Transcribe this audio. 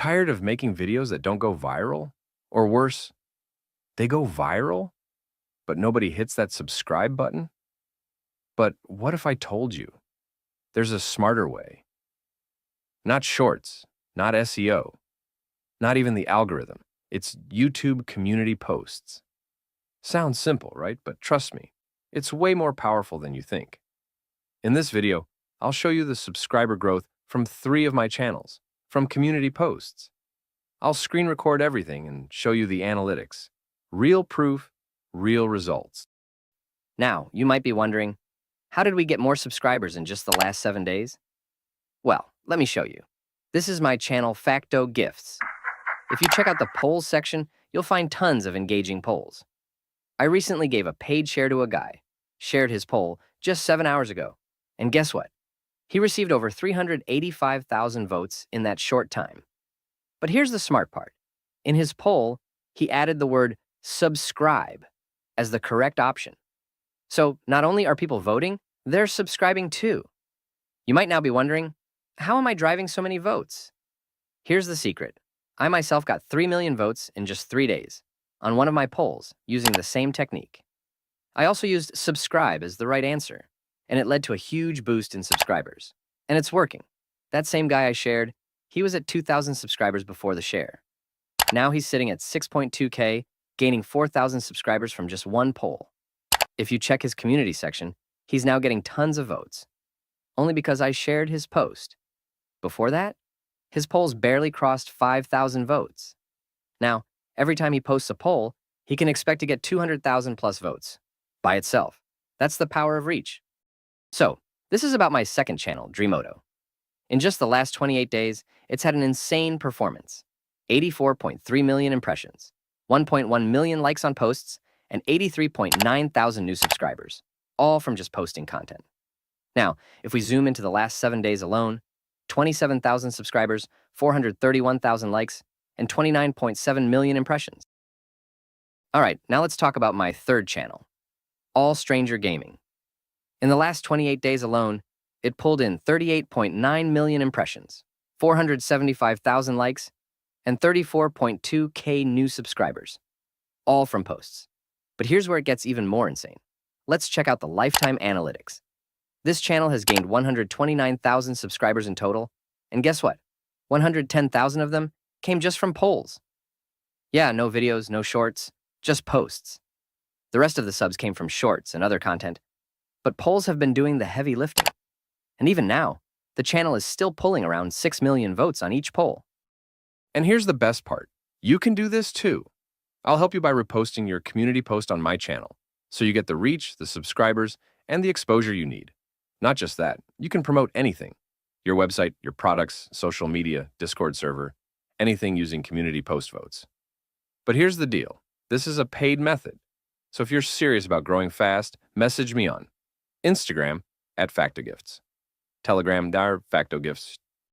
Tired of making videos that don't go viral? Or worse, they go viral, but nobody hits that subscribe button? But what if I told you there's a smarter way? Not shorts, not SEO, not even the algorithm. It's YouTube community posts. Sounds simple, right? But trust me, it's way more powerful than you think. In this video, I'll show you the subscriber growth from 3 of my channels, from community posts. I'll screen record everything and show you the analytics. Real proof, real results. Now, you might be wondering, how did we get more subscribers in just the last 7 days? Well, let me show you. This is my channel Facto Gifts. If you check out the polls section, you'll find tons of engaging polls. I recently gave a paid share to a guy, shared his poll just 7 hours ago, and guess what? He received over 385,000 votes in that short time. But here's the smart part. In his poll, he added the word subscribe as the correct option. So not only are people voting, they're subscribing too. You might now be wondering, how am I driving so many votes? Here's the secret. I myself got 3 million votes in just 3 days on one of my polls using the same technique. I also used subscribe as the right answer, and it led to a huge boost in subscribers. And it's working. That same guy I shared, he was at 2,000 subscribers before the share. Now he's sitting at 6.2K, gaining 4,000 subscribers from just one poll. If you check his community section, he's now getting tons of votes, only because I shared his post. Before that, his polls barely crossed 5,000 votes. Now, every time he posts a poll, he can expect to get 200,000 plus votes by itself. That's the power of reach. So, this is about my second channel, Dreamoto. In just the last 28 days, it's had an insane performance. 84.3 million impressions, 1.1 million likes on posts, and 83.9 thousand new subscribers, all from just posting content. Now, if we zoom into the last 7 days alone, 27,000 subscribers, 431,000 likes, and 29.7 million impressions. All right, now let's talk about my third channel, All Stranger Gaming. In the last 28 days alone, it pulled in 38.9 million impressions, 475,000 likes, and 34.2K new subscribers, all from posts. But here's where it gets even more insane. Let's check out the lifetime analytics. This channel has gained 129,000 subscribers in total, and guess what? 110,000 of them came just from polls. Yeah, no videos, no shorts, just posts. The rest of the subs came from shorts and other content, but polls have been doing the heavy lifting. And even now, the channel is still pulling around 6 million votes on each poll. And here's the best part. You can do this too. I'll help you by reposting your community post on my channel, so you get the reach, the subscribers, and the exposure you need. Not just that, you can promote anything. Your website, your products, social media, Discord server, anything using community post votes. But here's the deal. This is a paid method. So if you're serious about growing fast, message me on Instagram @FactoGifts, Telegram Facto Gifts,